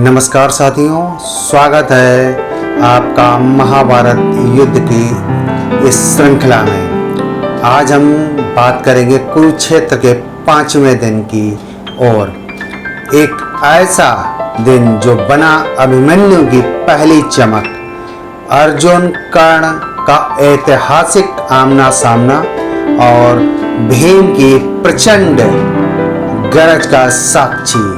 नमस्कार साथियों, स्वागत है आपका महाभारत युद्ध की इस श्रृंखला में। आज हम बात करेंगे कुरुक्षेत्र के 5वें दिन की और एक ऐसा दिन जो बना अभिमन्यु की पहली चमक, अर्जुन कर्ण का ऐतिहासिक आमना सामना और भीम की प्रचंड गरज का साक्षी।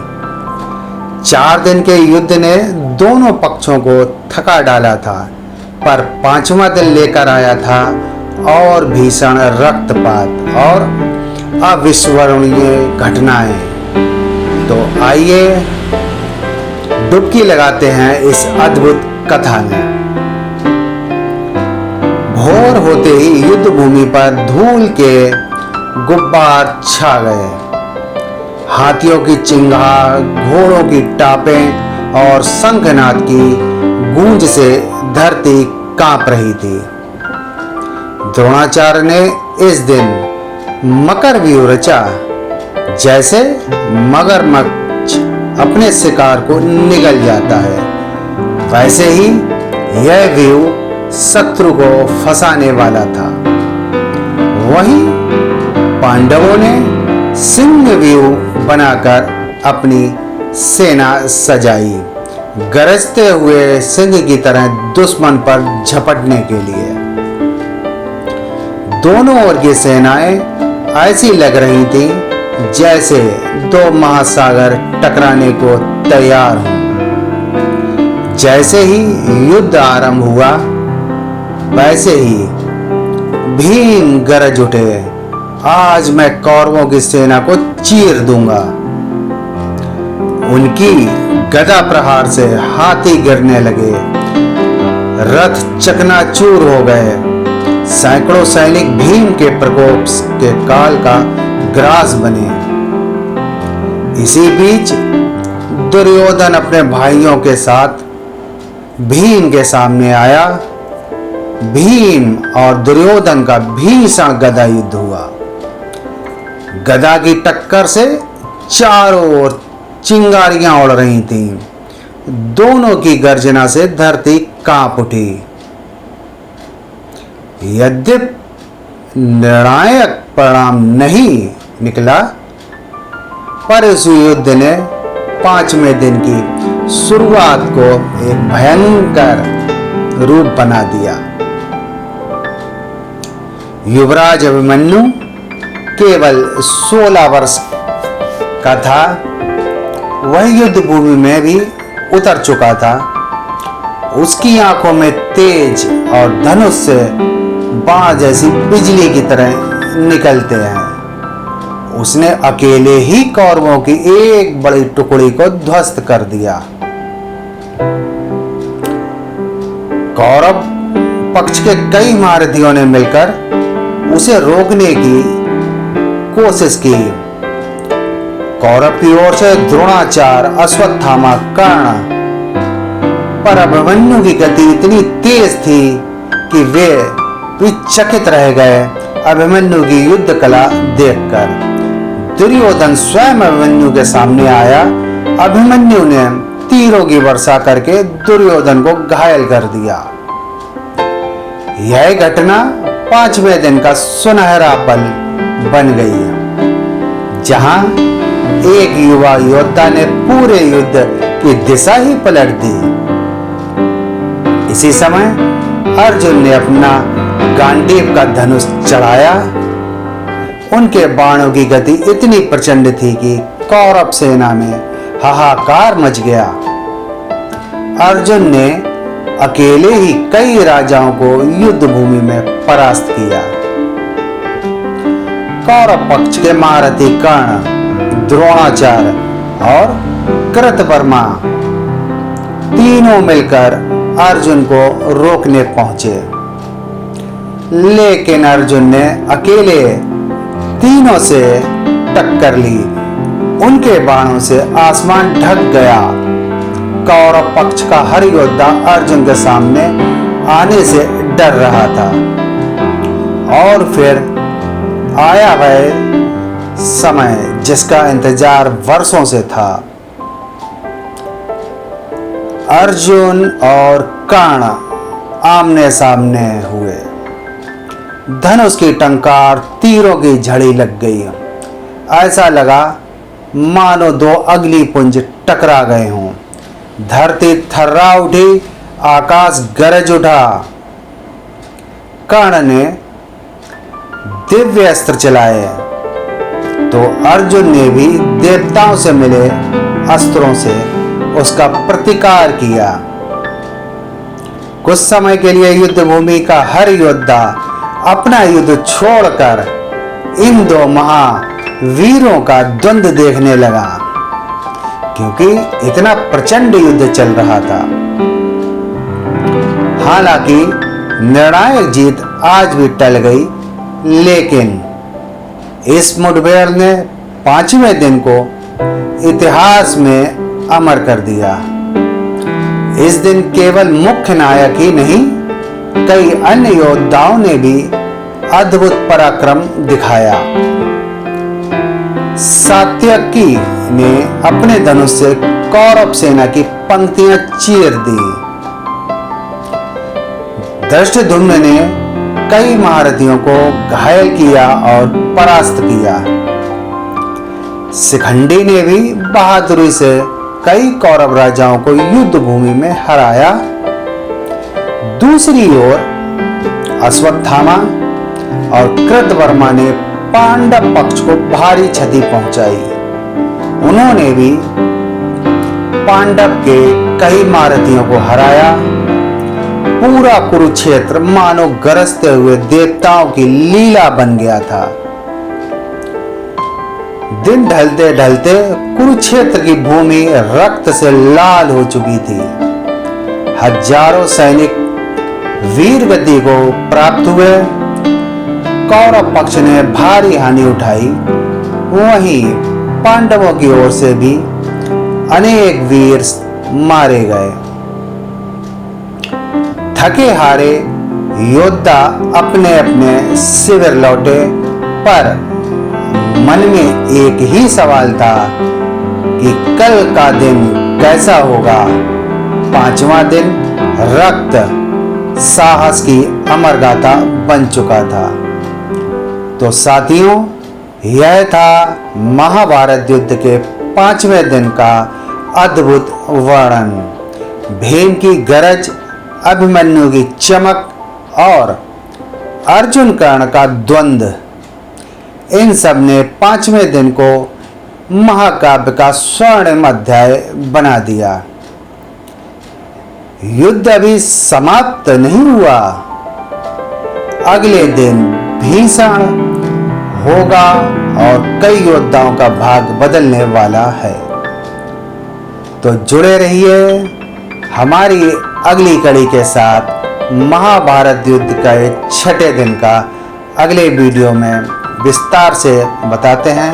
4 दिन के युद्ध ने दोनों पक्षों को थका डाला था, पर 5वां दिन लेकर आया था और भीषण रक्तपात और अविस्मरणीय घटनाएं। तो आइए डुबकी लगाते हैं इस अद्भुत कथा में। भोर होते ही युद्ध भूमि पर धूल के गुब्बार छा गए। हाथियों की चिंगार, घोड़ों की टापें और शंखनाद की गूंज से धरती कांप रही थी। द्रोणाचार्य ने इस दिन मकर व्यूह रचा। जैसे मगरमच्छ अपने शिकार को निगल जाता है, वैसे ही यह व्यूह शत्रु को फंसाने वाला था। वहीं पांडवों ने सिंह व्यूह बनाकर अपनी सेना सजाई, गरजते हुए सिंह की तरह दुश्मन पर झपटने के लिए। दोनों ओर की सेनाएं ऐसी लग रही थीं जैसे 2 महासागर टकराने को तैयार हों। जैसे ही युद्ध आरंभ हुआ, वैसे ही भीम गरज उठे, आज मैं कौरवों की सेना को चीर दूंगा। उनकी गदा प्रहार से हाथी गिरने लगे, रथ चकनाचूर हो गए। सैकड़ों सैनिक भीम के प्रकोप के काल का ग्रास बने। इसी बीच दुर्योधन अपने भाइयों के साथ भीम के सामने आया। भीम और दुर्योधन का भीषण गदा युद्ध हुआ। गदा की टक्कर से चारों ओर चिंगारियां उड़ रही थीं। दोनों की गर्जना से धरती कांप उठी। यद्यपि निर्णायक परिणाम नहीं निकला, पर इस युद्ध ने 5वें दिन की शुरुआत को एक भयंकर रूप बना दिया। युवराज अभिमन्यु केवल 16 वर्ष का था। वह युद्ध भूमि में भी उतर चुका था। उसकी आंखों में तेज और धनुष से बाण जैसी बिजली की तरह निकलते हैं। उसने अकेले ही कौरवों की एक बड़ी टुकड़ी को ध्वस्त कर दिया। कौरव पक्ष के कई महारथियों ने मिलकर उसे रोकने की कोशिश की। कौरव की ओर से द्रोणाचार्य, अश्वत्थामा, कर्ण, पर अभिमन्यु की गति इतनी तेज थी कि वे चकित रह गए अभिमन्यु की युद्ध कला देखकर। दुर्योधन स्वयं अभिमन्यु के सामने आया। अभिमन्यु ने तीरों की वर्षा करके दुर्योधन को घायल कर दिया। यह घटना 5वें दिन का सुनहरा पल बन गई, जहां एक युवा योद्धा ने पूरे युद्ध की दिशा ही पलट दी। इसी समय अर्जुन ने अपना गांडीव का धनुष चढ़ाया। उनके बाणों की गति इतनी प्रचंड थी कि कौरव सेना में हाहाकार मच गया। अर्जुन ने अकेले ही कई राजाओं को युद्ध भूमि में परास्त किया। कौरव पक्ष के महारथी कर्ण, द्रोणाचार्य और कृतवर्मा तीनों मिलकर अर्जुन को रोकने पहुंचे, लेकिन अर्जुन ने अकेले तीनों से टक्कर ली। उनके बाणों से आसमान ढक गया। कौरव पक्ष का हर योद्धा अर्जुन के सामने आने से डर रहा था। और फिर आया वह समय जिसका इंतजार वर्षों से था। अर्जुन और कर्ण आमने सामने हुए। धनुष की टंकार तीरों की झड़ी लग गई। ऐसा लगा मानो दो अग्नि पुंज टकरा गए हों। धरती थर्रा उठी, आकाश गरज उठा। कर्ण ने दिव्य अस्त्र चलाए तो अर्जुन ने भी देवताओं से मिले अस्त्रों से उसका प्रतिकार किया। कुछ समय के लिए युद्ध भूमि का हर योद्धा अपना युद्ध छोड़कर इन दो महावीरों का द्वंद्व देखने लगा, क्योंकि इतना प्रचंड युद्ध चल रहा था। हालांकि निर्णायक जीत आज भी टल गई, लेकिन इस मुठभेड़ ने 5वें दिन को इतिहास में अमर कर दिया। इस दिन केवल मुख्य नायक ही नहीं, कई अन्य योद्धाओं ने भी अद्भुत पराक्रम दिखाया। सात्यकी ने अपने धनुष से कौरव सेना की पंक्तियां चीर दी। धृष्टद्युम्न ने कई महारथियों को घायल किया और परास्त किया। शिखंडी ने भी बहादुरी से कई कौरव राजाओं को युद्ध भूमि में हराया। दूसरी ओर अश्वत्थामा और कृतवर्मा ने पांडव पक्ष को भारी क्षति पहुंचाई। उन्होंने भी पांडव के कई महारथियों को हराया। पूरा कुरुक्षेत्र मानो गरजते हुए देवताओं की लीला बन गया था। दिन ढलते ढलते कुरुक्षेत्र की भूमि रक्त से लाल हो चुकी थी। हजारों सैनिक वीर गति को प्राप्त हुए। कौरव पक्ष ने भारी हानि उठाई। वहीं पांडवों की ओर से भी अनेक वीर मारे गए। थके हारे योद्धा अपने अपने शिविर लौटे, पर मन में एक ही सवाल था कि कल का दिन कैसा होगा। 5वां दिन रक्त साहस की अमर गाथा बन चुका था। तो साथियों, यह था महाभारत युद्ध के 5वें दिन का अद्भुत वर्णन। भीम की गरज, अभिमन्यु की चमक और अर्जुन कर्ण का द्वंद्व, इन सब ने 5वें दिन को महाकाव्य का स्वर्णिम अध्याय बना दिया। युद्ध अभी समाप्त नहीं हुआ। अगले दिन भीषण होगा और कई योद्धाओं का भाग बदलने वाला है। तो जुड़े रहिए हमारी अगली कड़ी के साथ। महाभारत युद्ध का 6ठे दिन का अगले वीडियो में विस्तार से बताते हैं।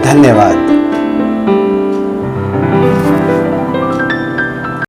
धन्यवाद।